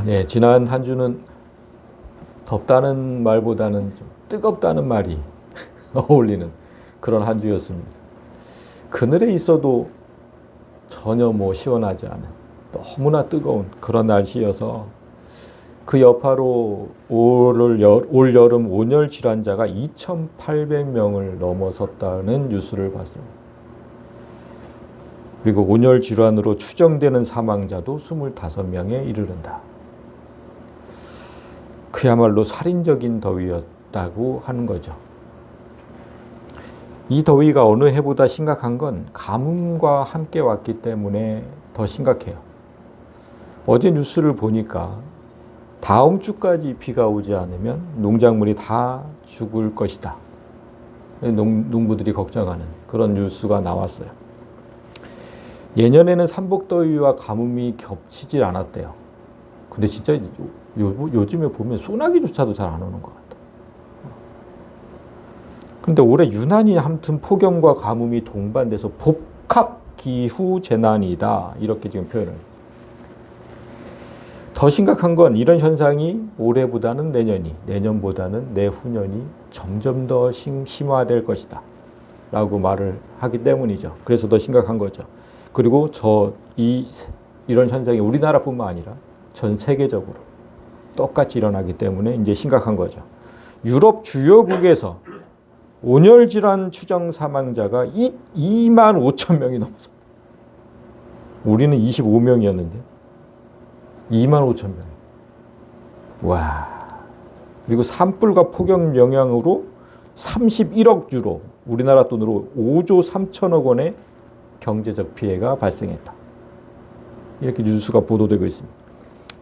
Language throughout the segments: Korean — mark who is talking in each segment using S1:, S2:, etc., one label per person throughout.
S1: 네. 지난 한 주는 덥다는 말보다는 좀 뜨겁다는 말이 어울리는 그런 한 주였습니다. 그늘에 있어도 전혀 시원하지 않은 너무나 뜨거운 그런 날씨여서 그 여파로 올 여름 온열 질환자가 2,800명을 넘어섰다는 뉴스를 봤습니다. 그리고 온열 질환으로 추정되는 사망자도 25명에 이르른다. 그야말로 살인적인 더위였다고 하는 거죠. 이 더위가 어느 해보다 심각한 건 가뭄과 함께 왔기 때문에 더 심각해요. 어제 뉴스를 보니까 다음 주까지 비가 오지 않으면 농작물이 다 죽을 것이다. 농부들이 걱정하는 그런 뉴스가 나왔어요. 예년에는 삼복더위와 가뭄이 겹치질 않았대요. 근데 진짜 요즘에 보면 소나기조차도 잘 안 오는 것 같아요. 근데 올해 유난히 아무튼 폭염과 가뭄이 동반돼서 복합 기후 재난이다. 이렇게 지금 표현을 해요. 더 심각한 건 이런 현상이 올해보다는 내년이, 내년보다는 내후년이 점점 더 심화될 것이다. 라고 말을 하기 때문이죠. 그래서 더 심각한 거죠. 그리고 이런 현상이 우리나라뿐만 아니라 전 세계적으로 똑같이 일어나기 때문에 이제 심각한 거죠. 유럽 주요국에서 온열 질환 추정 사망자가 2만 5천 명이 넘어서 우리는 25명이었는데 2만 5천 명. 와. 그리고 산불과 폭염 영향으로 31억 유로, 우리나라 돈으로 5조 3천억 원의 경제적 피해가 발생했다. 이렇게 뉴스가 보도되고 있습니다.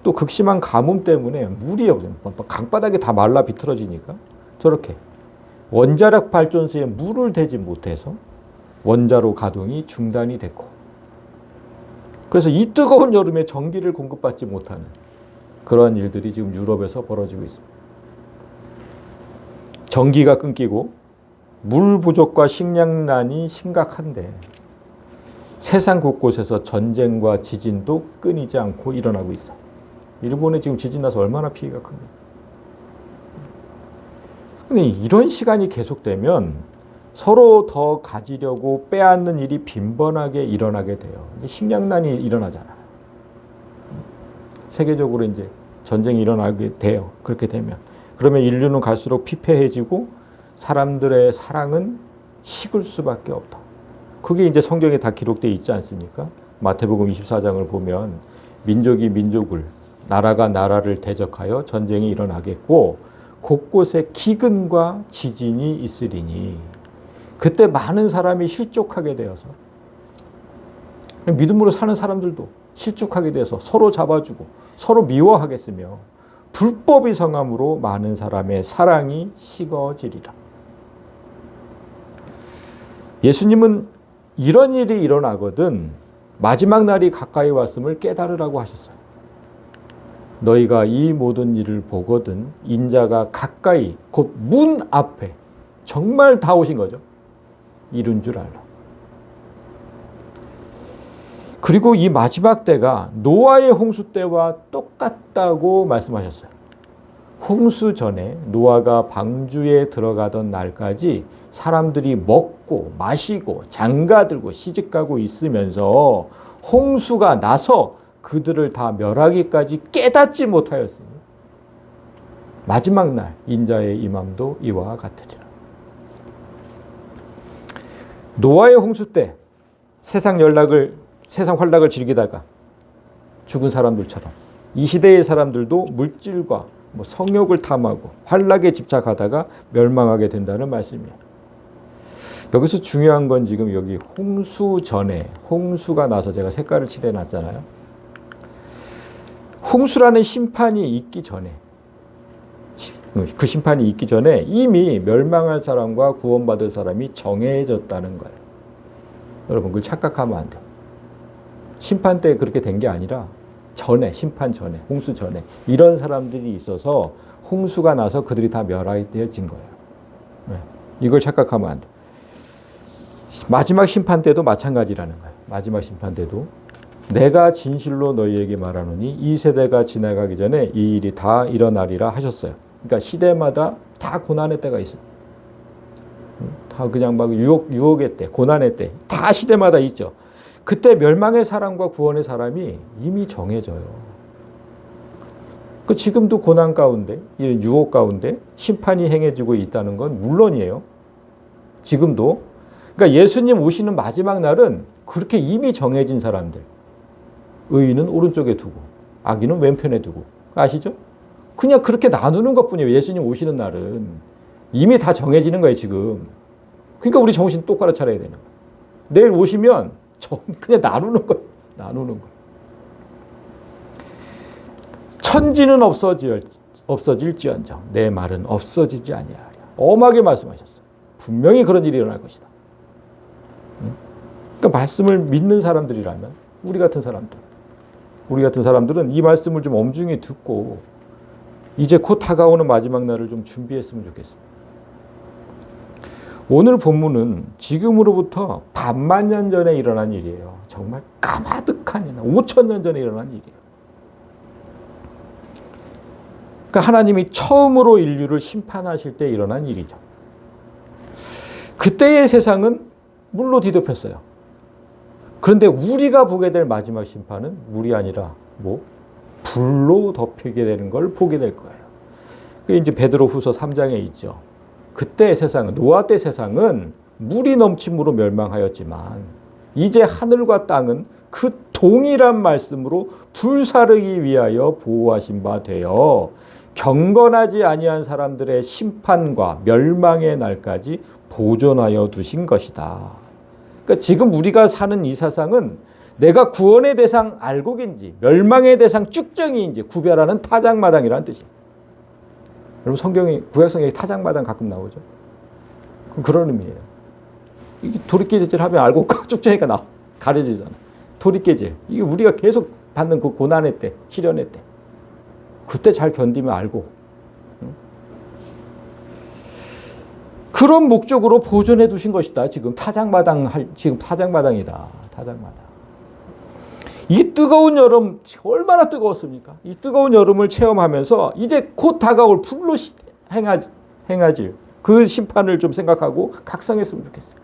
S1: 또 극심한 가뭄 때문에 물이 없어요. 강바닥이 다 말라 비틀어지니까 저렇게 원자력 발전소에 물을 대지 못해서 원자로 가동이 중단이 됐고, 그래서 이 뜨거운 여름에 전기를 공급받지 못하는 그러한 일들이 지금 유럽에서 벌어지고 있습니다. 전기가 끊기고 물 부족과 식량난이 심각한데 세상 곳곳에서 전쟁과 지진도 끊이지 않고 일어나고 있어요. 일본에 지금 지진 나서 얼마나 피해가 큽니까? 근데 이런 시간이 계속되면 서로 더 가지려고 빼앗는 일이 빈번하게 일어나게 돼요. 식량난이 일어나잖아요. 세계적으로 이제 전쟁이 일어나게 돼요. 그렇게 되면. 그러면 인류는 갈수록 피폐해지고 사람들의 사랑은 식을 수밖에 없다. 그게 이제 성경에 다 기록되어 있지 않습니까? 마태복음 24장을 보면 민족이 민족을, 나라가 나라를 대적하여 전쟁이 일어나겠고 곳곳에 기근과 지진이 있으리니 그때 많은 사람이 실족하게 되어서 믿음으로 사는 사람들도 실족하게 돼서 서로 잡아주고 서로 미워하겠으며 불법의 성함으로 많은 사람의 사랑이 식어지리라. 예수님은 이런 일이 일어나거든 마지막 날이 가까이 왔음을 깨달으라고 하셨어요. 너희가 이 모든 일을 보거든 인자가 가까이 곧 문 앞에 정말 다 오신 거죠. 이룬 줄 알라. 그리고 이 마지막 때가 노아의 홍수 때와 똑같다고 말씀하셨어요. 홍수 전에 노아가 방주에 들어가던 날까지 사람들이 먹고 마시고 장가들고 시집가고 있으면서 홍수가 나서 그들을 다 멸하기까지 깨닫지 못하였으니 마지막 날 인자의 임함도 이와 같으리라. 노아의 홍수 때 세상 환락을 즐기다가 죽은 사람들처럼 이 시대의 사람들도 물질과 성욕을 탐하고 환락에 집착하다가 멸망하게 된다는 말씀이에요. 여기서 중요한 건 지금 여기 홍수 전에, 홍수가 나서 제가 색깔을 칠해놨잖아요. 홍수라는 심판이 있기 전에, 그 심판이 있기 전에 이미 멸망할 사람과 구원받을 사람이 정해졌다는 거예요. 여러분 그걸 착각하면 안 돼요. 심판 때 그렇게 된 게 아니라 전에, 심판 전에, 홍수 전에 이런 사람들이 있어서 홍수가 나서 그들이 다 멸하되어진 거예요. 네. 이걸 착각하면 안 돼요. 마지막 심판 때도 마찬가지라는 거예요. 마지막 심판 때도 내가 진실로 너희에게 말하노니 이 세대가 지나가기 전에 이 일이 다 일어나리라 하셨어요. 그러니까 시대마다 다 고난의 때가 있어요. 다 그냥 막 유혹의 때, 고난의 때, 다 시대마다 있죠. 그때 멸망의 사람과 구원의 사람이 이미 정해져요. 그 지금도 고난 가운데, 이런 유혹 가운데 심판이 행해지고 있다는 건 물론이에요. 지금도. 그러니까 예수님 오시는 마지막 날은 그렇게 이미 정해진 사람들. 의인은 오른쪽에 두고 악인은 왼편에 두고. 아시죠? 그냥 그렇게 나누는 것뿐이에요. 예수님 오시는 날은. 이미 다 정해지는 거예요, 지금. 그러니까 우리 정신 똑바로 차려야 되는 거예요. 내일 오시면 그냥 나누는 거예요. 나누는 거예요. 천지는 없어질지언정 내 말은 없어지지 아니하리라. 엄하게 말씀하셨어요. 분명히 그런 일이 일어날 것이다. 그러니까 말씀을 믿는 사람들이라면 우리 같은 사람들은 이 말씀을 좀 엄중히 듣고 이제 곧 다가오는 마지막 날을 좀 준비했으면 좋겠습니다. 오늘 본문은 지금으로부터 반만 년 전에 일어난 일이에요. 정말 까마득한 일, 5,000년 전에 일어난 일이에요. 그러니까 하나님이 처음으로 인류를 심판하실 때 일어난 일이죠. 그때의 세상은 물로 뒤덮였어요. 그런데 우리가 보게 될 마지막 심판은 물이 아니라 불로 덮이게 되는 걸 보게 될 거예요. 그게 이제 베드로후서 3장에 있죠. 그때 세상은, 노아 때 세상은 물이 넘침으로 멸망하였지만 이제 하늘과 땅은 그 동일한 말씀으로 불사르기 위하여 보호하신 바 되어 경건하지 아니한 사람들의 심판과 멸망의 날까지 보존하여 두신 것이다. 그러니까 지금 우리가 사는 이 세상은 내가 구원의 대상 알곡인지 멸망의 대상 쭉정이인지 구별하는 타작마당이라는 뜻이에요. 여러분 성경에 구약성경에 타작마당 가끔 나오죠. 그런 의미예요. 이게 도리깨질 하면 알곡과 쭉정이가 가려지잖아. 도리깨질. 이게 우리가 계속 받는 그 고난의 때, 시련의 때. 그때 잘 견디면 알고. 그런 목적으로 보존해 두신 것이다. 지금 타작마당이다. 타작마당. 이 뜨거운 여름 얼마나 뜨거웠습니까? 이 뜨거운 여름을 체험하면서 이제 곧 다가올 불로 행하질 그 심판을 좀 생각하고 각성했으면 좋겠어요.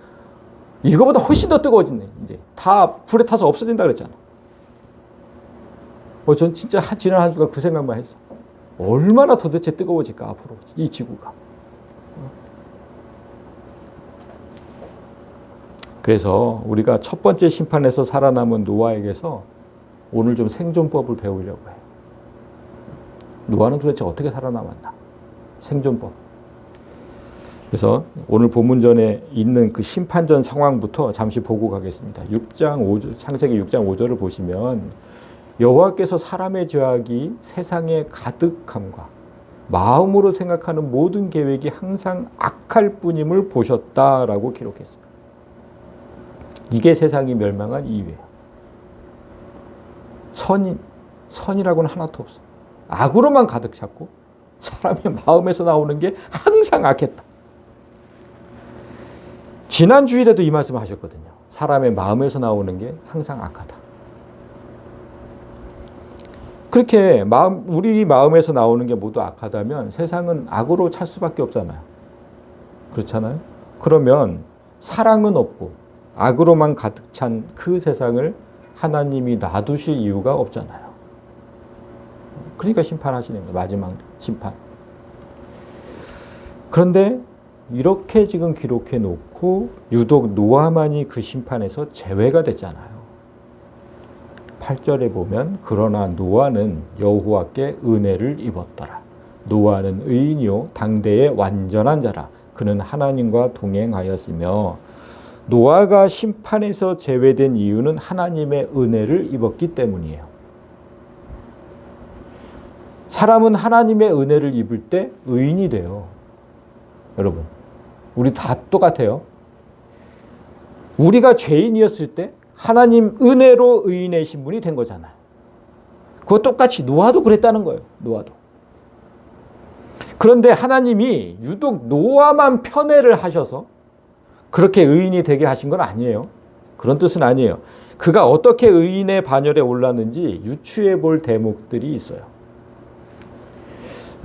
S1: 이거보다 훨씬 더 뜨거워지네. 이제 다 불에 타서 없어진다 그랬잖아. 전 진짜 지난 한 주간 그 생각만 했어. 얼마나 도대체 뜨거워질까 앞으로 이 지구가. 그래서 우리가 첫 번째 심판에서 살아남은 노아에게서 오늘 좀 생존법을 배우려고 해요. 노아는 도대체 어떻게 살아남았나? 생존법. 그래서 오늘 본문전에 있는 그 심판전 상황부터 잠시 보고 가겠습니다. 6장 5절, 창세기 6장 5절을 보시면 여호와께서 사람의 죄악이 세상에 가득함과 마음으로 생각하는 모든 계획이 항상 악할 뿐임을 보셨다라고 기록했습니다. 이게 세상이 멸망한 이유예요. 선이라고는 하나도 없어. 악으로만 가득 찼고 사람의 마음에서 나오는 게 항상 악했다. 지난 주일에도 이 말씀 하셨거든요. 사람의 마음에서 나오는 게 항상 악하다. 그렇게 우리 마음에서 나오는 게 모두 악하다면 세상은 악으로 찰 수밖에 없잖아요. 그렇잖아요. 그러면 사랑은 없고 악으로만 가득 찬 그 세상을 하나님이 놔두실 이유가 없잖아요. 그러니까 심판하시는 거예요. 마지막 심판. 그런데 이렇게 지금 기록해 놓고 유독 노아만이 그 심판에서 제외가 됐잖아요. 8절에 보면 그러나 노아는 여호와께 은혜를 입었더라. 노아는 의인이요 당대의 완전한 자라. 그는 하나님과 동행하였으며 노아가 심판에서 제외된 이유는 하나님의 은혜를 입었기 때문이에요. 사람은 하나님의 은혜를 입을 때 의인이 돼요. 여러분, 우리 다 똑같아요. 우리가 죄인이었을 때 하나님 은혜로 의인의 신분이 된 거잖아요. 그거 똑같이 노아도 그랬다는 거예요. 노아도. 그런데 하나님이 유독 노아만 편애를 하셔서 그렇게 의인이 되게 하신 건 아니에요. 그런 뜻은 아니에요. 그가 어떻게 의인의 반열에 올랐는지 유추해 볼 대목들이 있어요.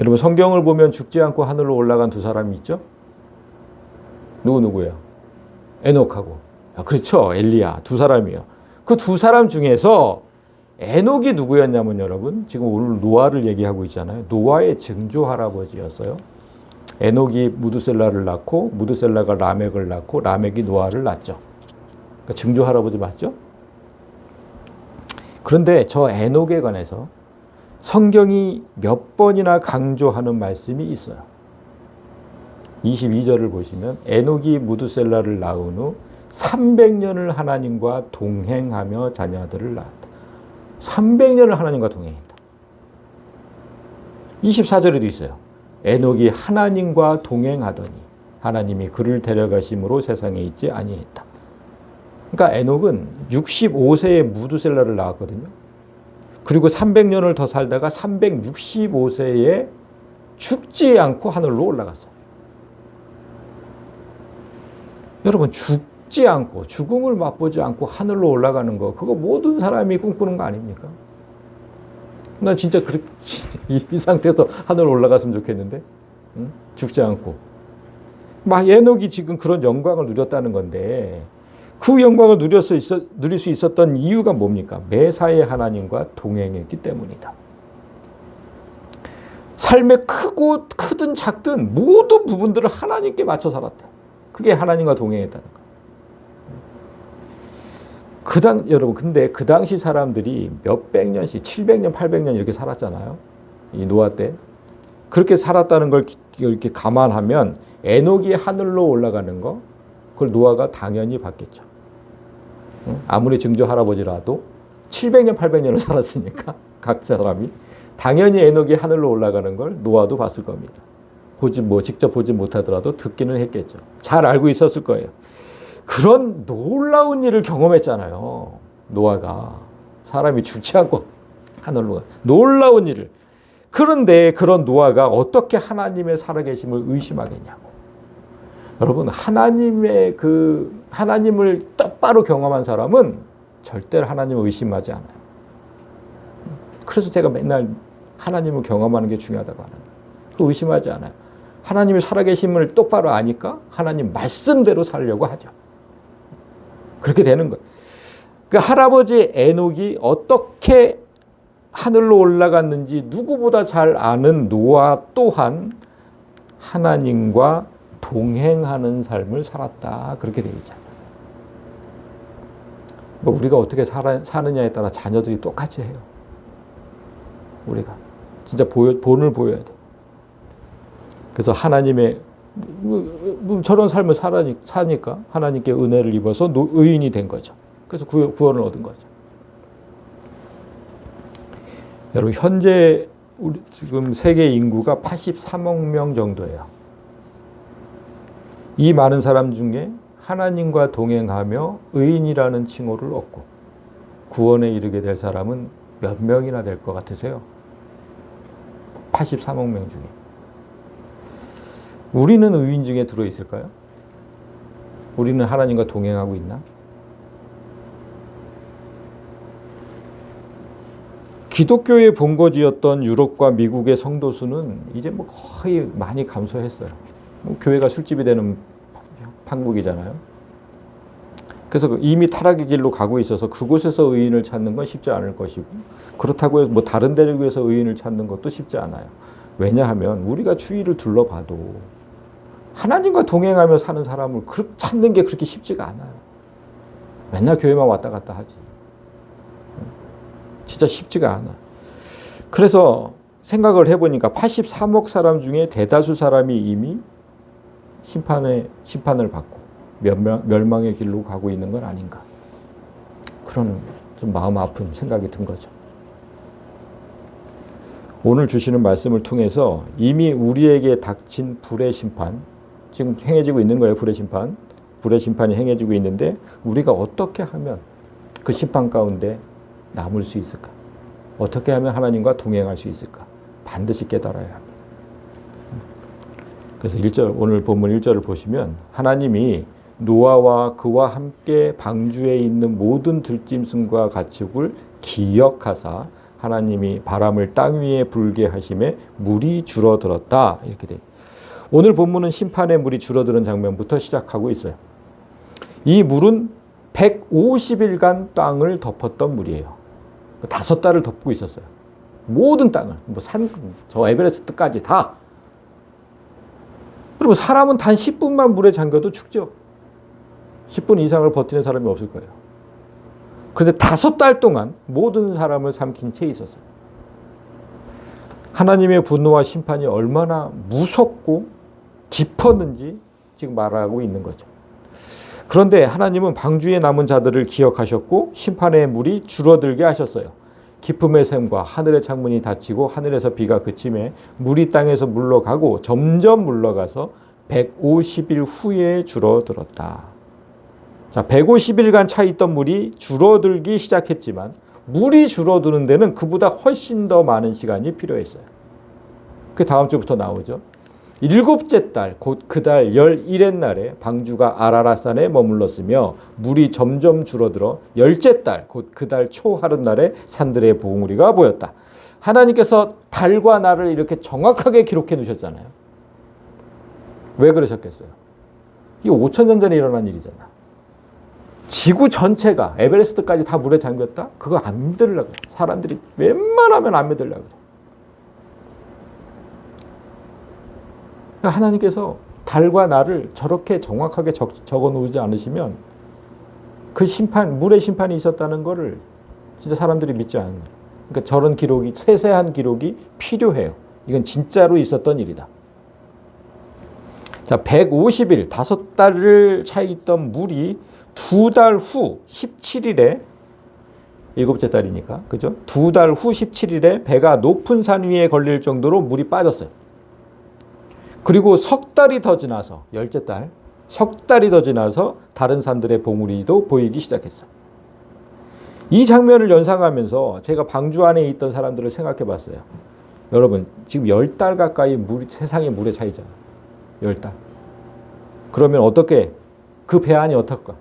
S1: 여러분 성경을 보면 죽지 않고 하늘로 올라간 두 사람이 있죠? 누구예요? 에녹하고. 그렇죠. 엘리야. 두 사람이요. 그 두 사람 중에서 에녹이 누구였냐면 여러분 지금 오늘 노아를 얘기하고 있잖아요. 노아의 증조 할아버지였어요. 에녹이 무드셀라를 낳고 무드셀라가 라멕을 낳고 라멕이 노아를 낳죠. 그러니까 증조 할아버지 맞죠? 그런데 저 에녹에 관해서 성경이 몇 번이나 강조하는 말씀이 있어요. 22절을 보시면 에녹이 무드셀라를 낳은 후 300년을 하나님과 동행하며 자녀들을 낳았다. 300년을 하나님과 동행했다. 24절에도 있어요. 에녹이 하나님과 동행하더니 하나님이 그를 데려가심으로 세상에 있지 아니했다. 그러니까 에녹은 65세에 무드셀라를 낳았거든요. 그리고 300년을 더 살다가 365세에 죽지 않고 하늘로 올라갔어요. 여러분 죽지 않고 죽음을 맛보지 않고 하늘로 올라가는 거 그거 모든 사람이 꿈꾸는 거 아닙니까? 난 진짜 그렇게 이 상태에서 하늘로 올라갔으면 좋겠는데 응? 죽지 않고 막 에녹이 지금 그런 영광을 누렸다는 건데 그 영광을 누릴 수 있었던 이유가 뭡니까? 매사에 하나님과 동행했기 때문이다. 삶의 크든 작든 모든 부분들을 하나님께 맞춰 살았다. 그게 하나님과 동행했다는 거. 여러분 근데 그 당시 사람들이 몇백 년씩 700년 800년 이렇게 살았잖아요. 이 노아 때. 그렇게 살았다는 걸 이렇게 감안하면 에녹이 하늘로 올라가는 거 그걸 노아가 당연히 봤겠죠. 아무리 증조 할아버지라도 700년 800년을 살았으니까 각 사람이 당연히 에녹이 하늘로 올라가는 걸 노아도 봤을 겁니다. 직접 보지 못하더라도 듣기는 했겠죠. 잘 알고 있었을 거예요. 그런 놀라운 일을 경험했잖아요. 노아가 사람이 죽지 않고 하늘로 가. 놀라운 일을. 그런데 그런 노아가 어떻게 하나님의 살아계심을 의심하겠냐고. 여러분 하나님을 똑바로 경험한 사람은 절대로 하나님을 의심하지 않아요. 그래서 제가 맨날 하나님을 경험하는 게 중요하다고 하는 거예요. 의심하지 않아요. 하나님이 살아계심을 똑바로 아니까 하나님 말씀대로 살려고 하죠. 그렇게 되는 거예요. 그 할아버지 에녹이 어떻게 하늘로 올라갔는지 누구보다 잘 아는 노아 또한 하나님과 동행하는 삶을 살았다. 그렇게 되어 있잖아요. 우리가 어떻게 사느냐에 따라 자녀들이 똑같이 해요. 우리가 진짜 본을 보여야 돼. 그래서 하나님의 저런 삶을 사니까 하나님께 은혜를 입어서 의인이 된 거죠. 그래서 구원을 얻은 거죠. 여러분 현재 우리 지금 세계 인구가 83억 명 정도예요. 이 많은 사람 중에 하나님과 동행하며 의인이라는 칭호를 얻고 구원에 이르게 될 사람은 몇 명이나 될 것 같으세요? 83억 명 중에. 우리는 의인 중에 들어있을까요? 우리는 하나님과 동행하고 있나? 기독교의 본거지였던 유럽과 미국의 성도 수는 이제 거의 많이 감소했어요. 교회가 술집이 되는 판국이잖아요. 그래서 이미 타락의 길로 가고 있어서 그곳에서 의인을 찾는 건 쉽지 않을 것이고 그렇다고 해서 다른 대륙에서 의인을 찾는 것도 쉽지 않아요. 왜냐하면 우리가 주위를 둘러봐도 하나님과 동행하며 사는 사람을 찾는 게 그렇게 쉽지가 않아요. 맨날 교회만 왔다 갔다 하지. 진짜 쉽지가 않아. 그래서 생각을 해보니까 83억 사람 중에 대다수 사람이 이미 심판을 받고 멸망의 길로 가고 있는 건 아닌가. 그런 좀 마음 아픈 생각이 든 거죠. 오늘 주시는 말씀을 통해서 이미 우리에게 닥친 불의 심판, 지금 행해지고 있는 거예요. 불의 심판이 행해지고 있는데 우리가 어떻게 하면 그 심판 가운데 남을 수 있을까? 어떻게 하면 하나님과 동행할 수 있을까? 반드시 깨달아야 합니다. 그래서 오늘 본문 1절을 보시면 하나님이 노아와 그와 함께 방주에 있는 모든 들짐승과 가축을 기억하사 하나님이 바람을 땅 위에 불게 하심에 물이 줄어들었다. 이렇게 돼. 오늘 본문은 심판의 물이 줄어드는 장면부터 시작하고 있어요. 이 물은 150일간 땅을 덮었던 물이에요. 5달을 덮고 있었어요. 모든 땅을, 뭐 산, 저 에베레스트까지 다. 그리고 사람은 단 10분만 물에 잠겨도 죽죠. 10분 이상을 버티는 사람이 없을 거예요. 그런데 5달 동안 모든 사람을 삼킨 채 있었어요. 하나님의 분노와 심판이 얼마나 무섭고 깊었는지 지금 말하고 있는 거죠. 그런데 하나님은 방주에 남은 자들을 기억하셨고 심판의 물이 줄어들게 하셨어요. 기쁨의 샘과 하늘의 창문이 닫히고 하늘에서 비가 그침에 물이 땅에서 물러가고 점점 물러가서 150일 후에 줄어들었다. 자, 150일간 차 있던 물이 줄어들기 시작했지만 물이 줄어드는 데는 그보다 훨씬 더 많은 시간이 필요했어요. 그 다음 주부터 나오죠. 7째 달, 곧 그 달 11의 날에 방주가 아라랏산에 머물렀으며 물이 점점 줄어들어 10째 달, 곧 그 달 초 하룻날에 산들의 봉우리가 보였다. 하나님께서 달과 날을 이렇게 정확하게 기록해 두셨잖아요. 왜 그러셨겠어요? 이게 5,000년 전에 일어난 일이잖아. 지구 전체가 에베레스트까지 다 물에 잠겼다? 그거 안 믿으려고 그래. 사람들이 웬만하면 안 믿으려고 그래. 하나님께서 달과 날을 저렇게 정확하게 적어 놓지 않으시면 그 심판, 물의 심판이 있었다는 것을 진짜 사람들이 믿지 않는 거예요. 그러니까 저런 기록이, 세세한 기록이 필요해요. 이건 진짜로 있었던 일이다. 자, 150일, 5달을 차 있던 물이 2달 후 17일에 7째 달이니까, 그죠? 2달 후 17일에 배가 높은 산 위에 걸릴 정도로 물이 빠졌어요. 그리고 석 달이 더 지나서 10째 달, 석 달이 더 지나서 다른 산들의 봉우리도 보이기 시작했어요. 이 장면을 연상하면서 제가 방주 안에 있던 사람들을 생각해 봤어요. 여러분, 지금 10달 가까이 세상에 물에 차 있잖아요. 10달. 그러면 어떻게, 그 배 안이 어떨까?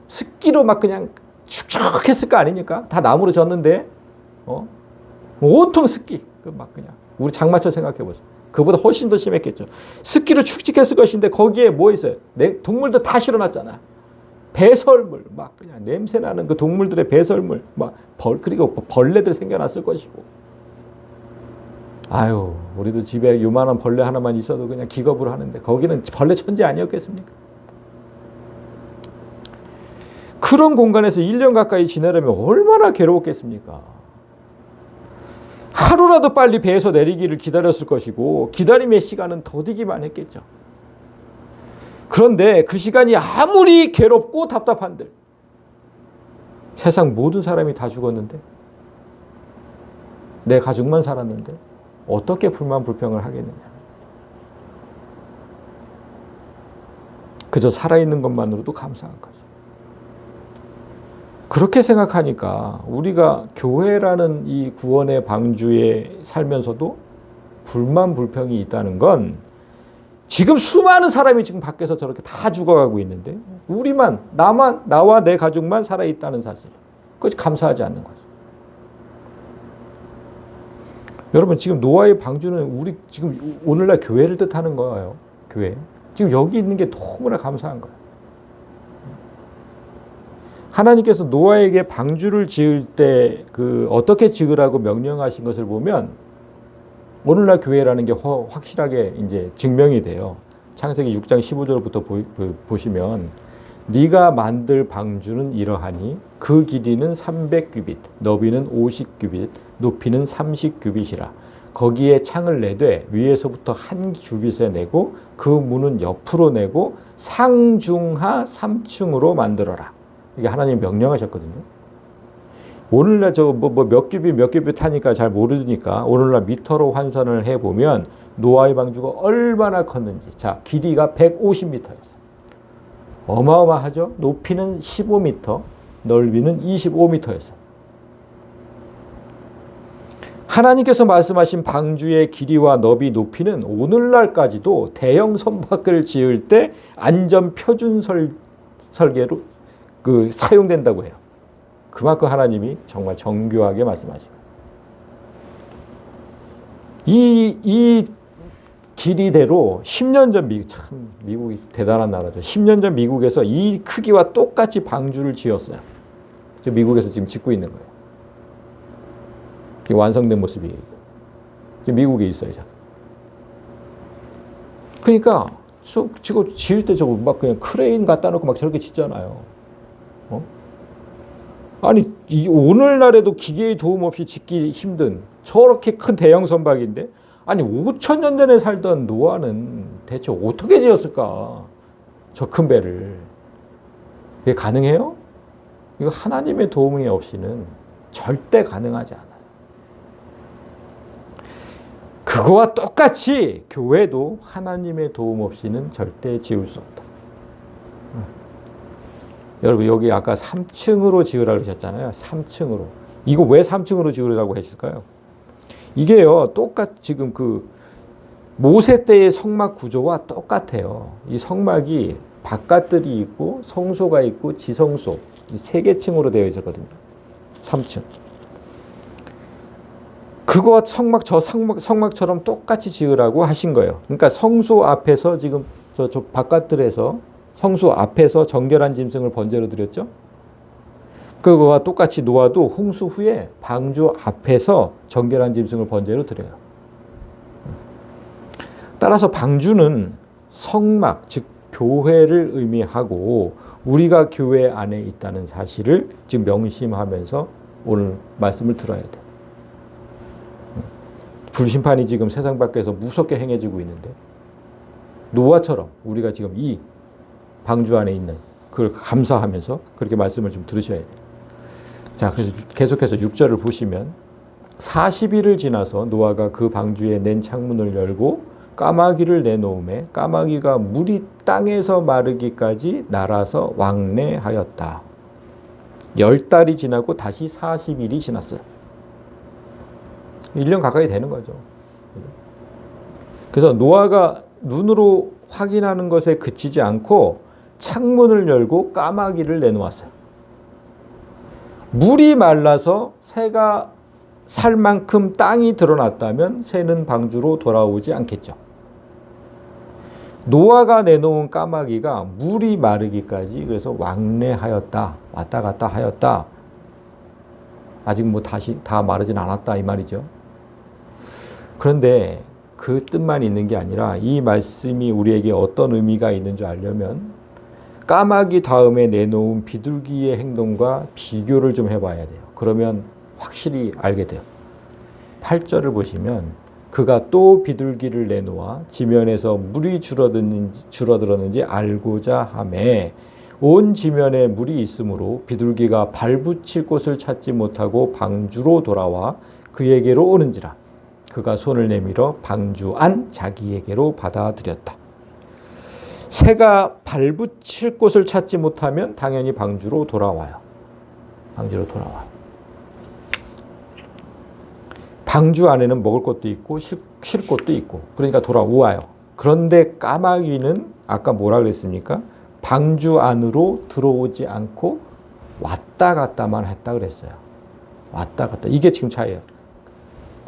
S1: 습기로 막 그냥 축축했을 거 아닙니까? 다 나무로 졌는데, 온통 습기. 막 그냥. 우리 장마철 생각해 보세요. 그보다 훨씬 더 심했겠죠. 습기로 축축했을 것인데 거기에 뭐 있어요? 동물들 다 실어놨잖아. 배설물, 막 그냥 냄새나는 그 동물들의 배설물, 그리고 벌레들 생겨났을 것이고. 아유, 우리도 집에 요만한 벌레 하나만 있어도 그냥 기겁을 하는데 거기는 벌레 천지 아니었겠습니까? 그런 공간에서 1년 가까이 지내려면 얼마나 괴로웠겠습니까? 하루라도 빨리 배에서 내리기를 기다렸을 것이고 기다림의 시간은 더디기만 했겠죠. 그런데 그 시간이 아무리 괴롭고 답답한들 세상 모든 사람이 다 죽었는데 내 가족만 살았는데 어떻게 불만 불평을 하겠느냐. 그저 살아있는 것만으로도 감사한 거죠. 그렇게 생각하니까 우리가 교회라는 이 구원의 방주에 살면서도 불만 불평이 있다는 건 지금 수많은 사람이 지금 밖에서 저렇게 다 죽어가고 있는데 나와 내 가족만 살아있다는 사실, 그것이 감사하지 않는 거죠. 여러분, 지금 노아의 방주는 우리 지금 오늘날 교회를 뜻하는 거예요. 교회. 지금 여기 있는 게 너무나 감사한 거예요. 하나님께서 노아에게 방주를 지을 때 어떻게 지으라고 명령하신 것을 보면 오늘날 교회라는 게 확실하게 이제 증명이 돼요. 창세기 6장 15절부터 보시면 네가 만들 방주는 이러하니 그 길이는 300규빗, 너비는 50규빗, 높이는 30규빗이라. 거기에 창을 내되 위에서부터 한 규빗에 내고 그 문은 옆으로 내고 상중하 3층으로 만들어라. 이게 하나님 명령하셨거든요. 오늘날 몇 규빗 하니까 잘 모르니까 오늘날 미터로 환산을 해보면 노아의 방주가 얼마나 컸는지. 자, 길이가 150m였어요. 어마어마하죠? 높이는 15m, 넓이는 25m였어요. 하나님께서 말씀하신 방주의 길이와 너비, 높이는 오늘날까지도 대형 선박을 지을 때 안전 표준설 설계로 사용된다고 해요. 그만큼 하나님이 정말 정교하게 말씀하시고 이 길이대로 10년 전 미국이 대단한 나라죠. 10년 전 미국에서 이 크기와 똑같이 방주를 지었어요. 미국에서 지금 짓고 있는 거예요. 완성된 모습이 지금 미국에 있어요. 그러니까 지금 지을 때 저거 막 그냥 크레인 갖다 놓고 막 저렇게 짓잖아요. 아니 오늘날에도 기계의 도움 없이 짓기 힘든 저렇게 큰 대형 선박인데 아니 5,000년 전에 살던 노아는 대체 어떻게 지었을까? 저 큰 배를. 그게 가능해요? 이거 하나님의 도움이 없이는 절대 가능하지 않아요. 그거와 똑같이 교회도 하나님의 도움 없이는 절대 지을 수 없다. 여러분 여기 아까 3층으로 지으라고 하셨잖아요. 3층으로. 이거 왜 3층으로 지으라고 했을까요? 이게요. 지금 모세 때의 성막 구조와 똑같아요. 이 성막이 바깥들이 있고 성소가 있고 지성소 이 3개 층으로 되어 있었거든요. 3층. 그거 성막처럼 똑같이 지으라고 하신 거예요. 그러니까 성소 앞에서 지금 저 바깥들에서 성소 앞에서 정결한 짐승을 번제로 드렸죠. 그거와 똑같이 노아도 홍수 후에 방주 앞에서 정결한 짐승을 번제로 드려요. 따라서 방주는 성막, 즉 교회를 의미하고 우리가 교회 안에 있다는 사실을 지금 명심하면서 오늘 말씀을 들어야 돼요. 불심판이 지금 세상 밖에서 무섭게 행해지고 있는데 노아처럼 우리가 지금 이 방주 안에 있는 그걸 감사하면서 그렇게 말씀을 좀 들으셔야 돼요. 자, 그래서 계속해서 6절을 보시면 40일을 지나서 노아가 그 방주에 낸 창문을 열고 까마귀를 내놓음에 까마귀가 물이 땅에서 마르기까지 날아서 왕래하였다. 10달이 지나고 다시 40일이 지났어요. 1년 가까이 되는 거죠. 그래서 노아가 눈으로 확인하는 것에 그치지 않고 창문을 열고 까마귀를 내놓았어요. 물이 말라서 새가 살 만큼 땅이 드러났다면 새는 방주로 돌아오지 않겠죠. 노아가 내놓은 까마귀가 물이 마르기까지 그래서 왕래하였다. 왔다 갔다 하였다. 아직 다시 다 마르진 않았다 이 말이죠. 그런데 그 뜻만 있는 게 아니라 이 말씀이 우리에게 어떤 의미가 있는 줄 알려면 까마귀 다음에 내놓은 비둘기의 행동과 비교를 좀 해봐야 돼요. 그러면 확실히 알게 돼요. 8절을 보시면 그가 또 비둘기를 내놓아 지면에서 물이 줄어들었는지 알고자 하매 온 지면에 물이 있으므로 비둘기가 발붙일 곳을 찾지 못하고 방주로 돌아와 그에게로 오는지라 그가 손을 내밀어 방주 안 자기에게로 받아들였다. 새가 발붙일 곳을 찾지 못하면 당연히 방주로 돌아와요. 방주로 돌아와요. 방주 안에는 먹을 것도 있고 쉴 곳도 있고 그러니까 돌아와요. 그런데 까마귀는 아까 뭐라 그랬습니까? 방주 안으로 들어오지 않고 왔다 갔다만 했다 그랬어요. 왔다 갔다. 이게 지금 차이예요.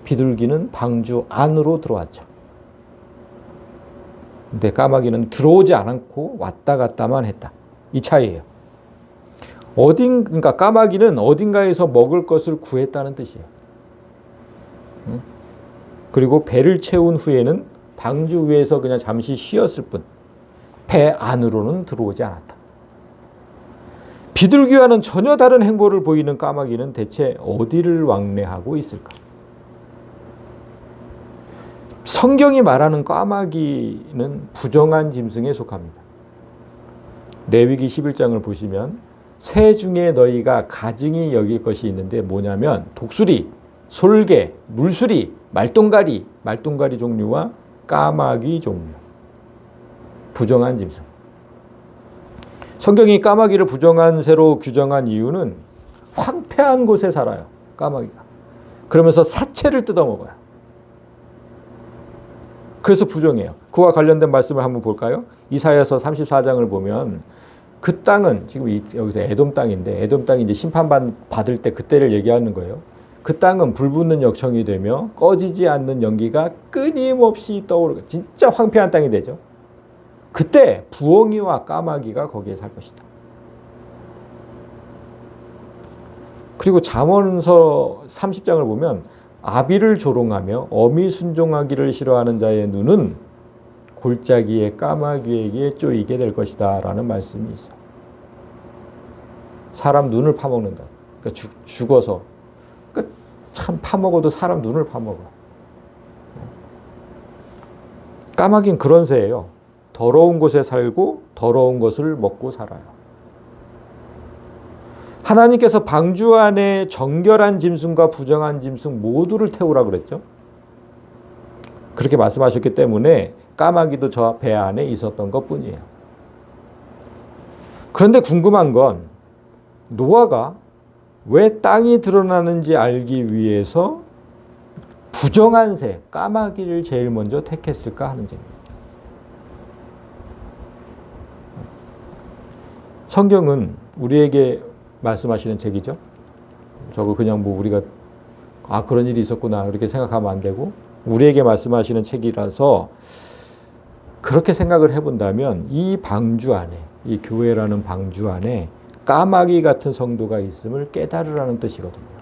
S1: 비둘기는 방주 안으로 들어왔죠. 근데 까마귀는 들어오지 않고 왔다 갔다만 했다. 이 차이예요. 그러니까 까마귀는 어딘가에서 먹을 것을 구했다는 뜻이에요. 그리고 배를 채운 후에는 방주 위에서 그냥 잠시 쉬었을 뿐, 배 안으로는 들어오지 않았다. 비둘기와는 전혀 다른 행보를 보이는 까마귀는 대체 어디를 왕래하고 있을까? 성경이 말하는 까마귀는 부정한 짐승에 속합니다. 레위기 11장을 보시면 새 중에 너희가 가증히 여길 것이 있는데 뭐냐면 독수리, 솔개, 물수리, 말똥가리 종류와 까마귀 종류. 부정한 짐승. 성경이 까마귀를 부정한 새로 규정한 이유는 황폐한 곳에 살아요. 까마귀가. 그러면서 사체를 뜯어먹어요. 그래서 부정해요. 그와 관련된 말씀을 한번 볼까요? 이사야서 34장을 보면 그 땅은 지금 여기서 에돔 땅인데 에돔 땅이 이제 심판받을 때 그때를 얘기하는 거예요. 그 땅은 불붙는 역청이 되며 꺼지지 않는 연기가 끊임없이 떠오르고 진짜 황폐한 땅이 되죠. 그때 부엉이와 까마귀가 거기에 살 것이다. 그리고 잠언서 30장을 보면 아비를 조롱하며 어미 순종하기를 싫어하는 자의 눈은 골짜기의 까마귀에게 쪼이게 될 것이다 라는 말씀이 있어요. 사람 눈을 파먹는다. 그러니까 죽어서. 그러니까 참 파먹어도 사람 눈을 파먹어. 까마귀는 그런 새예요. 더러운 곳에 살고 더러운 것을 먹고 살아요. 하나님께서 방주 안에 정결한 짐승과 부정한 짐승 모두를 태우라 그랬죠. 그렇게 말씀하셨기 때문에 까마귀도 저 배 안에 있었던 것뿐이에요. 그런데 궁금한 건 노아가 왜 땅이 드러나는지 알기 위해서 부정한 새, 까마귀를 제일 먼저 택했을까 하는 점입니다. 성경은 우리에게 말씀하시는 책이죠. 저거 그냥 뭐 우리가 그런 일이 있었구나 이렇게 생각하면 안 되고 우리에게 말씀하시는 책이라서 그렇게 생각을 해본다면 이 방주 안에 이 교회라는 방주 안에 까마귀 같은 성도가 있음을 깨달으라는 뜻이거든요.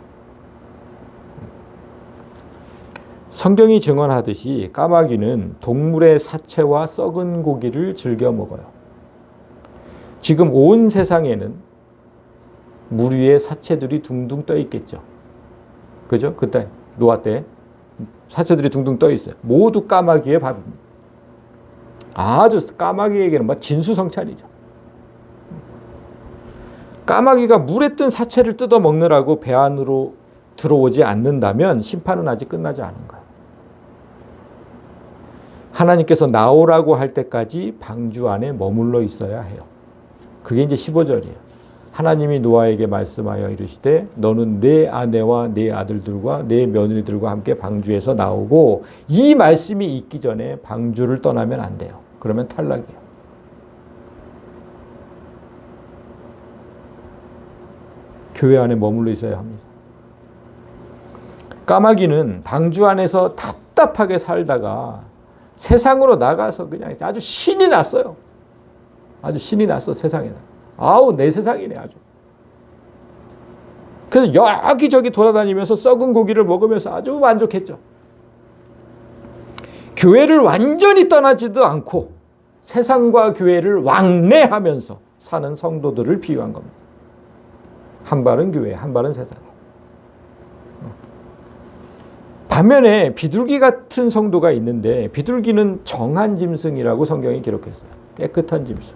S1: 성경이 증언하듯이 까마귀는 동물의 사체와 썩은 고기를 즐겨 먹어요. 지금 온 세상에는 물 위에 사체들이 둥둥 떠 있겠죠. 그죠? 그때 노아 때 사체들이 둥둥 떠 있어요. 모두 까마귀의 밥입니다. 아주 까마귀에게는 막 진수성찬이죠. 까마귀가 물에 뜬 사체를 뜯어 먹느라고 배 안으로 들어오지 않는다면 심판은 아직 끝나지 않은 거예요. 하나님께서 나오라고 할 때까지 방주 안에 머물러 있어야 해요. 그게 이제 15절이에요. 하나님이 노아에게 말씀하여 이르시되 너는 내 아내와 내 아들들과 내 며느리들과 함께 방주에서 나오고 이 말씀이 있기 전에 방주를 떠나면 안 돼요. 그러면 탈락이에요. 교회 안에 머물러 있어야 합니다. 까마귀는 방주 안에서 답답하게 살다가 세상으로 나가서 그냥 아주 신이 났어요. 아주 신이 났어 세상에는. 아우 내 세상이네 아주. 그래서 여기저기 돌아다니면서 썩은 고기를 먹으면서 아주 만족했죠. 교회를 완전히 떠나지도 않고 세상과 교회를 왕래하면서 사는 성도들을 비유한 겁니다. 한 발은 교회, 한 발은 세상. 반면에 비둘기 같은 성도가 있는데 비둘기는 정한 짐승이라고 성경이 기록했어요. 깨끗한 짐승.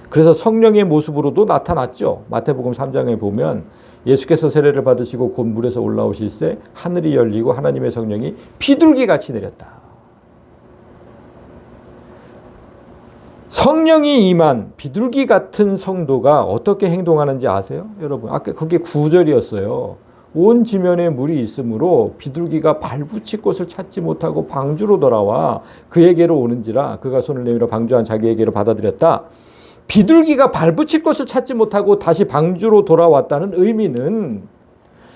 S1: 그래서 성령의 모습으로도 나타났죠. 마태복음 3장에 보면 예수께서 세례를 받으시고 곧 물에서 올라오실새 하늘이 열리고 하나님의 성령이 비둘기같이 내렸다. 성령이 임한 비둘기 같은 성도가 어떻게 행동하는지 아세요? 여러분 아까 그게 9절이었어요. 온 지면에 물이 있으므로 비둘기가 발붙일 곳을 찾지 못하고 방주로 돌아와 그에게로 오는지라 그가 손을 내밀어 방주한 자기에게로 받아들였다. 비둘기가 발붙일 곳을 찾지 못하고 다시 방주로 돌아왔다는 의미는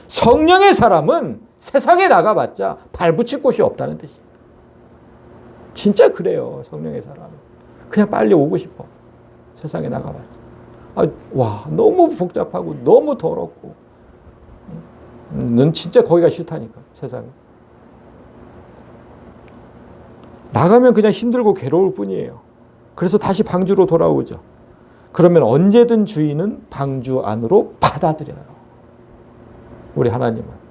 S1: 성령의 사람은 세상에 나가봤자 발붙일 곳이 없다는 뜻이에요. 진짜 그래요. 성령의 사람은. 그냥 빨리 오고 싶어. 세상에 나가봤자. 와 너무 복잡하고 너무 더럽고 넌 진짜 거기가 싫다니까 세상에. 나가면 그냥 힘들고 괴로울 뿐이에요. 그래서 다시 방주로 돌아오죠. 그러면 언제든 주인은 방주 안으로 받아들여요. 우리 하나님은.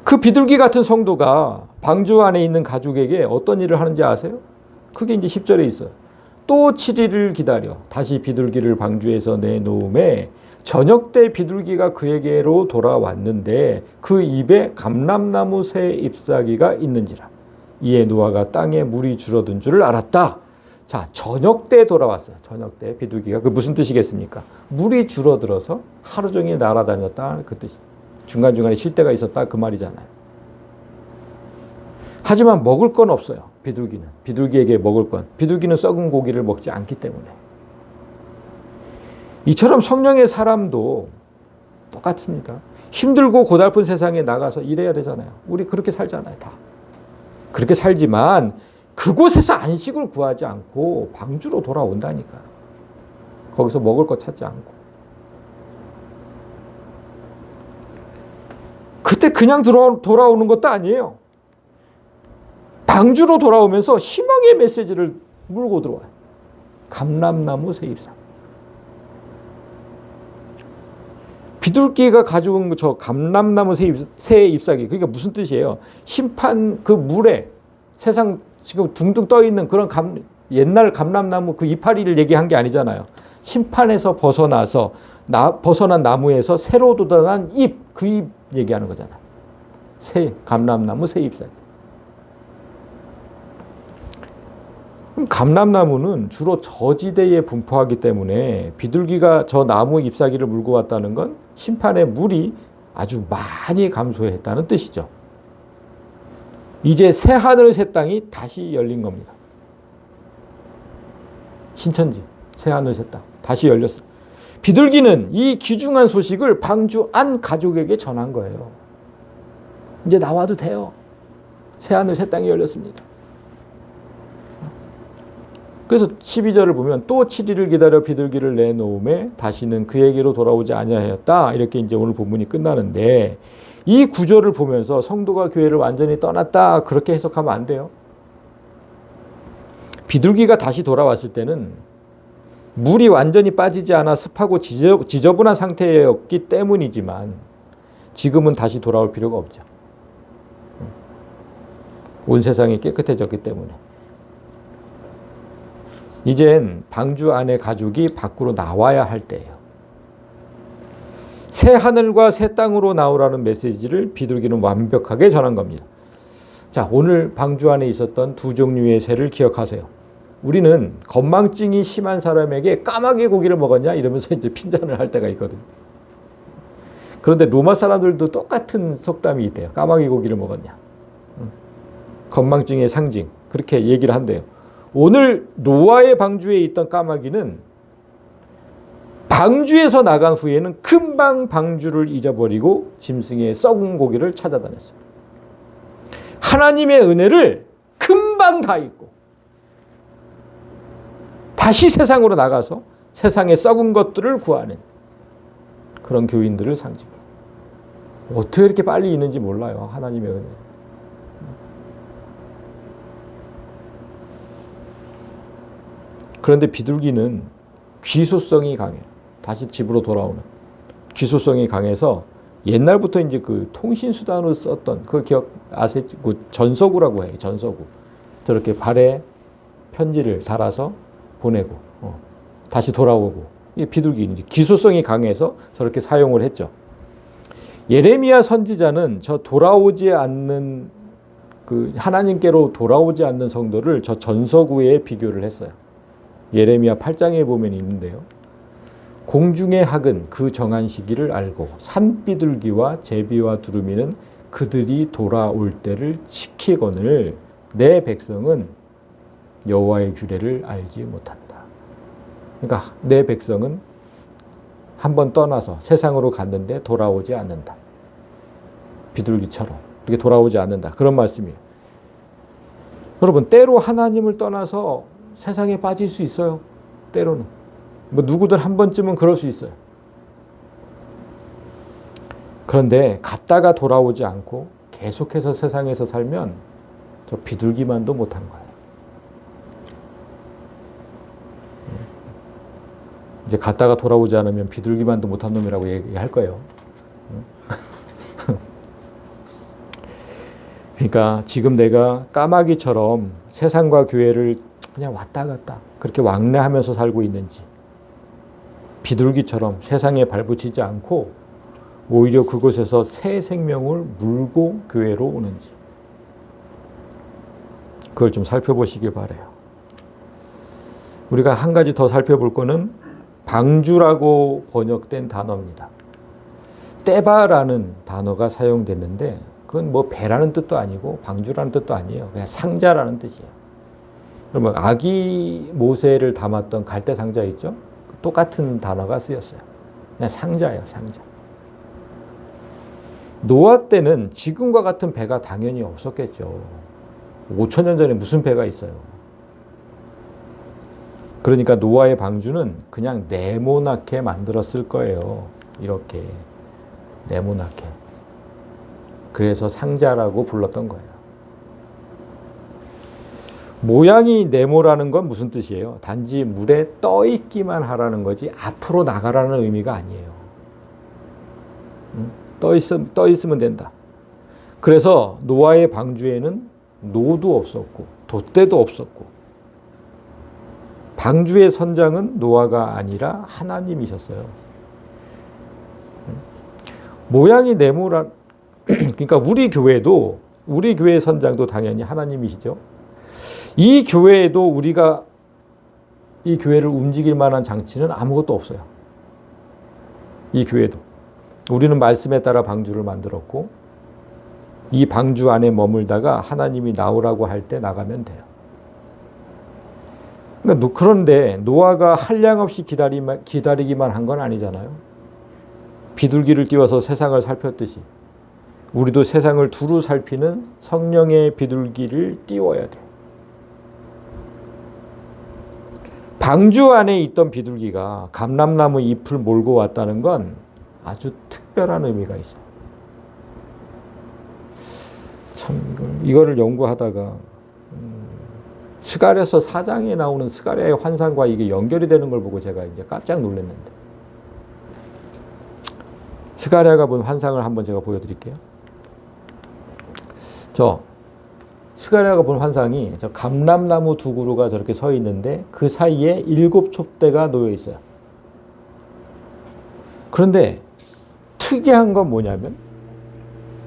S1: 그 비둘기 같은 성도가 방주 안에 있는 가족에게 어떤 일을 하는지 아세요? 그게 이제 10절에 있어요. 또 7일을 기다려 다시 비둘기를 방주에서 내놓음에 저녁 때 비둘기가 그에게로 돌아왔는데 그 입에 감람나무 새 잎사귀가 있는지라. 이에 노아가 땅에 물이 줄어든 줄을 알았다. 자, 저녁 때 돌아왔어요. 저녁 때 비둘기가. 그 무슨 뜻이겠습니까? 물이 줄어들어서 하루 종일 날아다녔다 그 뜻이. 중간중간에 쉴 때가 있었다 그 말이잖아요. 하지만 먹을 건 없어요. 비둘기에게 먹을 건. 비둘기는 썩은 고기를 먹지 않기 때문에. 이처럼 성령의 사람도 똑같습니다. 힘들고 고달픈 세상에 나가서 일해야 되잖아요. 우리 그렇게 살잖아요, 다. 그렇게 살지만 그곳에서 안식을 구하지 않고 방주로 돌아온다니까. 거기서 먹을 거 찾지 않고. 그때 그냥 돌아오는 것도 아니에요. 방주로 돌아오면서 희망의 메시지를 물고 들어와요. 감람나무 새 잎사귀. 비둘기가 가져온 저 감람나무 새 잎사귀. 그러니까 무슨 뜻이에요? 심판 그 물에 세상 지금 둥둥 떠 있는 그런 옛날 감람나무 그 이파리를 얘기한 게 아니잖아요. 심판에서 벗어난 나무에서 새로 돋아난 잎, 그 잎 얘기하는 거잖아. 감람나무 새 잎사귀. 감람나무는 주로 저지대에 분포하기 때문에 비둘기가 저 나무 잎사귀를 물고 왔다는 건 심판의 물이 아주 많이 감소했다는 뜻이죠. 이제 새 하늘 새 땅이 다시 열린 겁니다. 신천지, 새 하늘 새 땅 다시 열렸어요. 비둘기는 이 귀중한 소식을 방주 안 가족에게 전한 거예요. 이제 나와도 돼요. 새 하늘 새 땅이 열렸습니다. 그래서 12절을 보면 또 7일을 기다려 비둘기를 내놓음에 다시는 그에게로 돌아오지 아니하였다. 이렇게 이제 오늘 본문이 끝나는데 이 구절을 보면서 성도가 교회를 완전히 떠났다. 그렇게 해석하면 안 돼요. 비둘기가 다시 돌아왔을 때는 물이 완전히 빠지지 않아 습하고 지저분한 상태였기 때문이지만 지금은 다시 돌아올 필요가 없죠. 온 세상이 깨끗해졌기 때문에. 이젠 방주 안에 가족이 밖으로 나와야 할 때예요. 새 하늘과 새 땅으로 나오라는 메시지를 비둘기는 완벽하게 전한 겁니다. 자, 오늘 방주 안에 있었던 두 종류의 새를 기억하세요. 우리는 건망증이 심한 사람에게 까마귀 고기를 먹었냐 이러면서 이제 핀잔을 할 때가 있거든요. 그런데 로마 사람들도 똑같은 속담이 있대요. 까마귀 고기를 먹었냐. 건망증의 상징. 그렇게 얘기를 한대요. 오늘 노아의 방주에 있던 까마귀는 방주에서 나간 후에는 금방 방주를 잊어버리고 짐승의 썩은 고기를 찾아다녔어요. 하나님의 은혜를 금방 다 잊고 다시 세상으로 나가서 세상의 썩은 것들을 구하는 그런 교인들을 상징해요. 어떻게 이렇게 빨리 잊는지 몰라요. 하나님의 은혜. 그런데 비둘기는 귀소성이 강해요. 다시 집으로 돌아오는 귀소성이 강해서 옛날부터 이제 그 통신수단으로 썼던 그 기억 아세요? 그 전서구라고 해요. 전서구. 저렇게 발에 편지를 달아서 보내고 다시 돌아오고. 이 비둘기 귀소성이 강해서 저렇게 사용을 했죠. 예레미야 선지자는 저 돌아오지 않는 그 하나님께로 돌아오지 않는 성도를 저 전서구에 비교를 했어요. 예레미야 8장에 보면 있는데요. 공중의 학은 그 정한 시기를 알고 산비둘기와 제비와 두루미는 그들이 돌아올 때를 지키거늘 내 백성은 여호와의 규례를 알지 못한다. 그러니까 내 백성은 한번 떠나서 세상으로 갔는데 돌아오지 않는다. 비둘기처럼 이렇게 돌아오지 않는다. 그런 말씀이에요. 여러분, 때로 하나님을 떠나서 세상에 빠질 수 있어요. 때로는. 뭐 누구든 한 번쯤은 그럴 수 있어요. 그런데 갔다가 돌아오지 않고 계속해서 세상에서 살면 저 비둘기만도 못한 거예요. 이제 갔다가 돌아오지 않으면 비둘기만도 못한 놈이라고 얘기할 거예요. 그러니까 지금 내가 까마귀처럼 세상과 교회를 그냥 왔다 갔다 그렇게 왕래하면서 살고 있는지, 비둘기처럼 세상에 발붙이지 않고 오히려 그곳에서 새 생명을 물고 교회로 오는지, 그걸 좀 살펴보시기 바라요. 우리가 한 가지 더 살펴볼 거는 방주라고 번역된 단어입니다. 떼바라는 단어가 사용됐는데 그건 뭐 배라는 뜻도 아니고 방주라는 뜻도 아니에요. 그냥 상자라는 뜻이에요. 그러면 아기 모세를 담았던 갈대 상자 있죠? 똑같은 단어가 쓰였어요. 그냥 상자예요, 상자. 노아 때는 지금과 같은 배가 당연히 없었겠죠. 5,000년 전에 무슨 배가 있어요. 그러니까 노아의 방주는 그냥 네모나게 만들었을 거예요. 이렇게 네모나게. 그래서 상자라고 불렀던 거예요. 모양이 네모라는 건 무슨 뜻이에요? 단지 물에 떠 있기만 하라는 거지 앞으로 나가라는 의미가 아니에요. 떠 있으면 된다. 그래서 노아의 방주에는 노도 없었고 돛대도 없었고 방주의 선장은 노아가 아니라 하나님이셨어요. 모양이 네모라 그러니까 우리 교회 선장도 당연히 하나님이시죠. 이 교회에도 우리가 이 교회를 움직일 만한 장치는 아무것도 없어요. 이 교회도. 우리는 말씀에 따라 방주를 만들었고 이 방주 안에 머물다가 하나님이 나오라고 할 때 나가면 돼요. 그런데 노아가 한량없이 기다리기만 한 건 아니잖아요. 비둘기를 띄워서 세상을 살폈듯이 우리도 세상을 두루 살피는 성령의 비둘기를 띄워야 돼요. 방주 안에 있던 비둘기가 감람나무 잎을 몰고 왔다는 건 아주 특별한 의미가 있어요. 참 이거를 연구하다가 스가랴서 4장에 나오는 스가랴의 환상과 이게 연결이 되는 걸 보고 제가 이제 깜짝 놀랐는데 스가랴가 본 환상을 한번 제가 보여드릴게요. 스가랴가 본 환상이 저 감람나무 두 그루가 저렇게 서 있는데 그 사이에 7 촛대가 놓여 있어요. 그런데 특이한 건 뭐냐면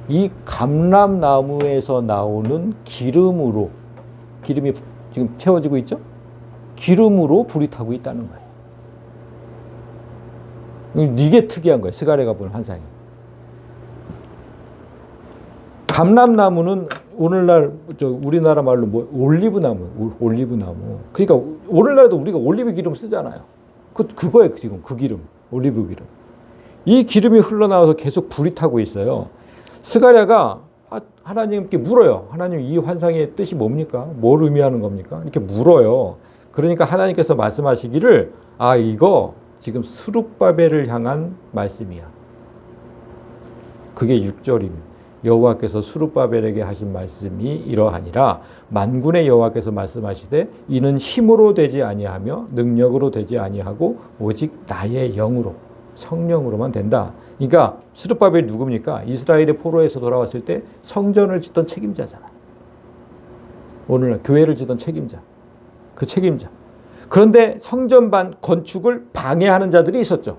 S1: 이 감람나무에서 나오는 기름이 지금 채워지고 있죠? 기름으로 불이 타고 있다는 거예요. 이게 특이한 거예요. 스가랴가 본 환상이. 감람나무는 오늘날 우리나라 말로 올리브나무. 그러니까 오늘날에도 우리가 올리브 기름 쓰잖아요. 그거예요. 지금 그 기름, 올리브 기름. 이 기름이 흘러나와서 계속 불이 타고 있어요. 스가랴가 하나님께 물어요. 하나님 이 환상의 뜻이 뭡니까? 뭘 의미하는 겁니까? 이렇게 물어요. 그러니까 하나님께서 말씀하시기를 이거 지금 스룹바벨을 향한 말씀이야. 그게 6절입니다. 여호와께서 스룹바벨에게 하신 말씀이 이러하니라. 만군의 여호와께서 말씀하시되 이는 힘으로 되지 아니하며 능력으로 되지 아니하고 오직 나의 영으로 성령으로만 된다. 그러니까 스룹바벨이 누굽니까? 이스라엘의 포로에서 돌아왔을 때 성전을 짓던 책임자잖아요. 오늘날 교회를 짓던 책임자. 그 책임자. 그런데 성전 건축을 방해하는 자들이 있었죠.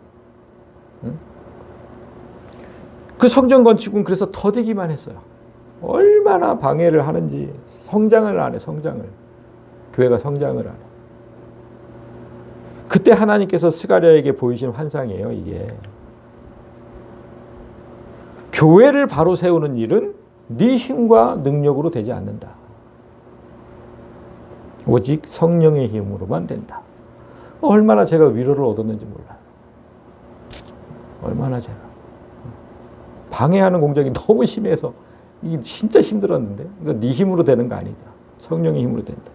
S1: 그 성전 건축은 그래서 더디기만 했어요. 얼마나 방해를 하는지. 성장을 안 해, 성장을. 교회가 성장을 안 해. 그때 하나님께서 스가랴에게 보이신 환상이에요, 이게. 교회를 바로 세우는 일은 네 힘과 능력으로 되지 않는다. 오직 성령의 힘으로만 된다. 얼마나 제가 위로를 얻었는지 몰라요. 얼마나 제가. 방해하는 공작이 너무 심해서 이게 진짜 힘들었는데 이거 네 힘으로 되는 거 아니다. 성령의 힘으로 된다.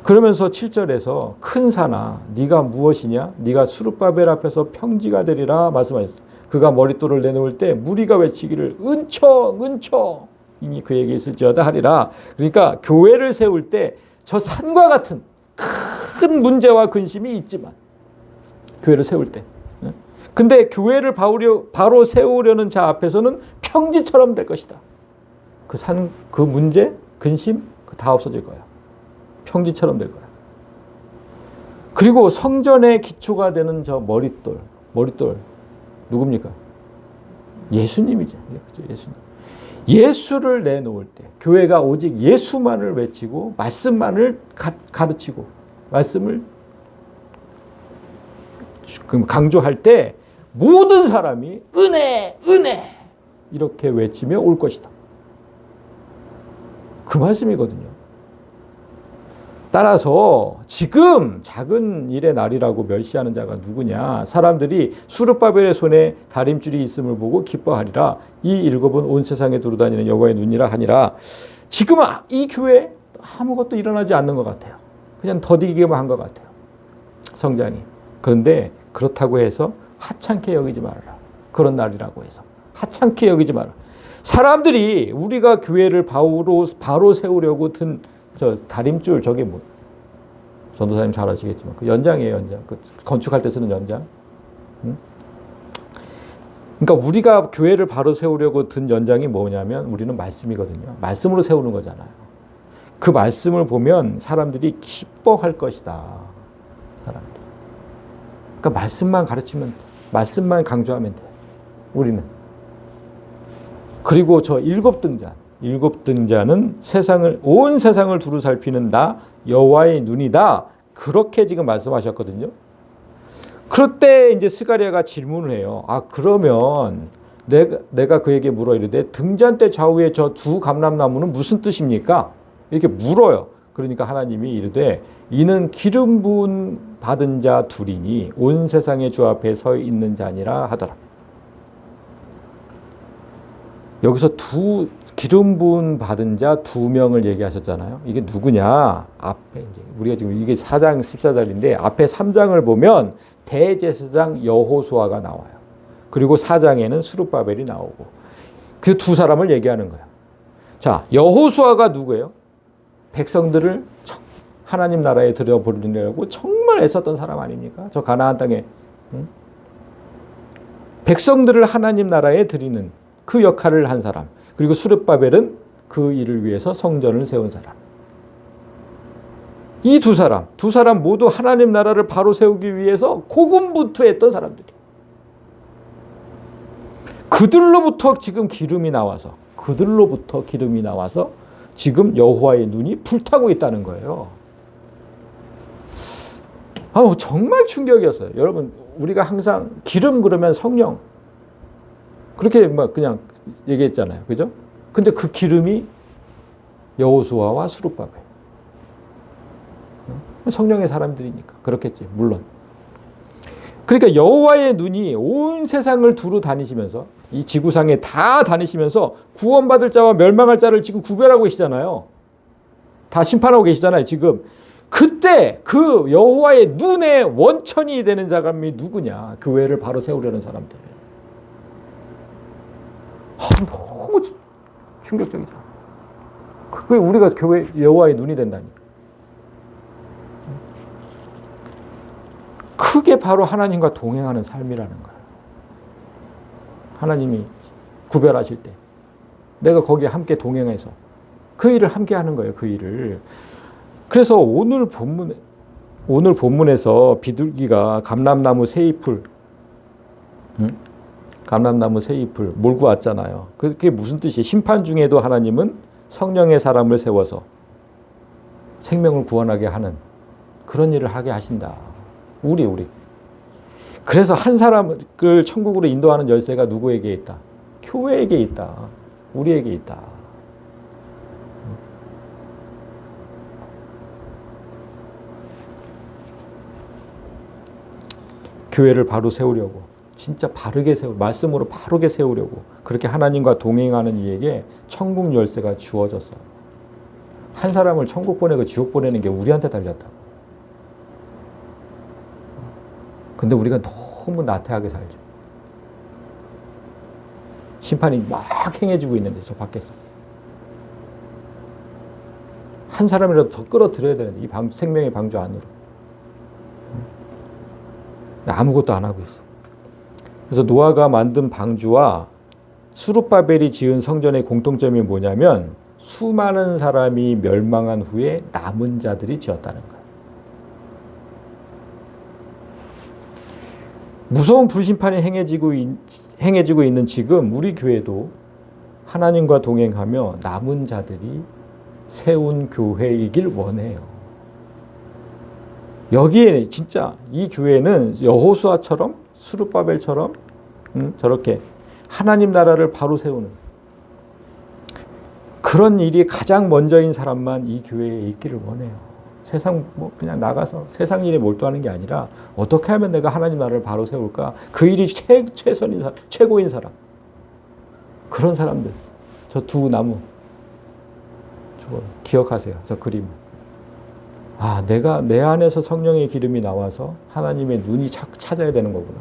S1: 그러면서 7절에서 큰 산아 네가 무엇이냐? 네가 스룹바벨 앞에서 평지가 되리라 말씀하셨어요. 그가 머릿돌을 내놓을 때 무리가 외치기를 은총 이미 그에게 있을지어다 하리라. 그러니까 교회를 세울 때 저 산과 같은 큰 문제와 근심이 있지만 교회를 세울 때 근데 교회를 바로 세우려는 자 앞에서는 평지처럼 될 것이다. 그 산, 그 문제, 근심 다 없어질 거야. 평지처럼 될 거야. 그리고 성전의 기초가 되는 저 머릿돌 누굽니까? 예수님이죠. 예수님. 예수를 내놓을 때 교회가 오직 예수만을 외치고 말씀만을 가르치고 말씀을 강조할 때 모든 사람이 은혜 이렇게 외치며 올 것이다. 그 말씀이거든요. 따라서 지금 작은 일의 날이라고 멸시하는 자가 누구냐? 사람들이 수르바벨의 손에 다림줄이 있음을 보고 기뻐하리라. 이 일곱은 온 세상에 두루다니는 여호와의 눈이라 하니라. 지금 이 교회에 아무것도 일어나지 않는 것 같아요. 그냥 더디기만 한 것 같아요. 성장이. 그런데 그렇다고 해서 하찮게 여기지 말아라. 그런 날이라고 해서 하찮게 여기지 마라. 사람들이 우리가 교회를 바로 세우려고 든 저 다림줄, 저게 뭐 전도사님 잘 아시겠지만 그 연장이에요. 연장. 그 건축할 때 쓰는 연장. 응? 그러니까 우리가 교회를 바로 세우려고 든 연장이 뭐냐면 우리는 말씀이거든요. 말씀으로 세우는 거잖아요. 그 말씀을 보면 사람들이 기뻐할 것이다. 사람들. 그러니까 말씀만 가르치면, 말씀만 강조하면 돼. 우리는. 그리고 저 일곱 등자는 온 세상을 두루 살피는 나 여호와의 눈이다. 그렇게 지금 말씀하셨거든요. 그럴 때 이제 스가랴가 질문을 해요. 아, 그러면 내가 그에게 물어 이르되 등잔대 좌우에 저 두 감람나무는 무슨 뜻입니까? 이렇게 물어요. 그러니까 하나님이 이르되 이는 기름 부은 받은 자 둘이니 온 세상의 주 앞에 서 있는 자니라 하더라. 여기서 기름 부은 받은 자 두 명을 얘기하셨잖아요. 이게 누구냐? 앞에 이제 우리가 지금 이게 4장 14절인데 앞에 3장을 보면 대제사장 여호수아가 나와요. 그리고 4장에는 스룹바벨이 나오고 그 두 사람을 얘기하는 거예요. 자, 여호수아가 누구예요? 백성들을 하나님 나라에 들여보내려고 정말 애썼던 사람 아닙니까? 저 가나안 땅에 백성들을 하나님 나라에 들이는 그 역할을 한 사람. 그리고 스룹바벨은 그 일을 위해서 성전을 세운 사람. 이 두 사람 모두 하나님 나라를 바로 세우기 위해서 고군분투했던 사람들이. 그들로부터 기름이 나와서 지금 여호와의 눈이 불타고 있다는 거예요. 정말 충격이었어요. 여러분, 우리가 항상 기름 그러면 성령 그렇게 막 그냥 얘기했잖아요. 그죠? 근데 그 기름이 여호수아와 스룹바벨. 성령의 사람들이니까 그렇겠지. 물론. 그러니까 여호와의 눈이 온 세상을 두루 다니시면서 이 지구상에 다 다니시면서 구원받을 자와 멸망할 자를 지금 구별하고 계시잖아요. 다 심판하고 계시잖아요. 지금. 그때 그 여호와의 눈의 원천이 되는 사람이 누구냐? 교회를 바로 세우려는 사람들. 너무 충격적이죠. 그게 우리가 교회 여호와의 눈이 된다니까. 그게 바로 하나님과 동행하는 삶이라는 거예요. 하나님이 구별하실 때 내가 거기에 함께 동행해서 그 일을 함께 하는 거예요. 그 일을. 그래서 오늘 본문에서 비둘기가 감람나무 새 잎을 몰고 왔잖아요. 그게 무슨 뜻이에요? 심판 중에도 하나님은 성령의 사람을 세워서 생명을 구원하게 하는 그런 일을 하게 하신다. 우리. 그래서 한 사람을 천국으로 인도하는 열쇠가 누구에게 있다? 교회에게 있다. 우리에게 있다. 교회를 바로 세우려고, 진짜 바르게 말씀으로 바르게 세우려고 그렇게 하나님과 동행하는 이에게 천국 열쇠가 주어졌어요. 한 사람을 천국 보내고 지옥 보내는 게 우리한테 달렸다고. 근데 우리가 너무 나태하게 살죠. 심판이 막 행해지고 있는데 저 밖에서. 한 사람이라도 더 끌어들여야 되는데 이 생명의 방주 안으로. 아무것도 안 하고 있어. 그래서 노아가 만든 방주와 스룹바벨이 지은 성전의 공통점이 뭐냐면 수많은 사람이 멸망한 후에 남은 자들이 지었다는 거예요. 무서운 불심판이 행해지고 있는 지금 우리 교회도 하나님과 동행하며 남은 자들이 세운 교회이길 원해요. 여기에 진짜 이 교회는 여호수아처럼 스룹바벨처럼 저렇게 하나님 나라를 바로 세우는 그런 일이 가장 먼저인 사람만 이 교회에 있기를 원해요. 세상 뭐 그냥 나가서 세상 일에 몰두하는 게 아니라 어떻게 하면 내가 하나님 나라를 바로 세울까? 그 일이 최선인 사람, 최고인 사람. 그런 사람들. 저 두 나무. 저거 기억하세요. 저 그림. 아, 내가 내 안에서 성령의 기름이 나와서 하나님의 눈이 찾아야 되는 거구나.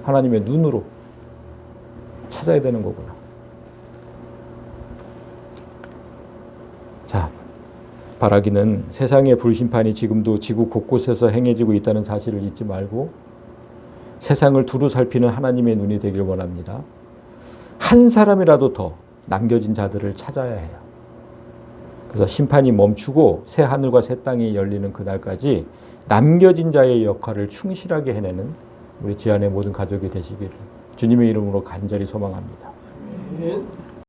S1: 하나님의 눈으로 찾아야 되는 거구나. 자, 바라기는 세상의 불심판이 지금도 지구 곳곳에서 행해지고 있다는 사실을 잊지 말고 세상을 두루 살피는 하나님의 눈이 되길 원합니다. 한 사람이라도 더 남겨진 자들을 찾아야 해요. 그래서 심판이 멈추고 새 하늘과 새 땅이 열리는 그날까지 남겨진 자의 역할을 충실하게 해내는 우리 지안의 모든 가족이 되시기를 주님의 이름으로 간절히 소망합니다.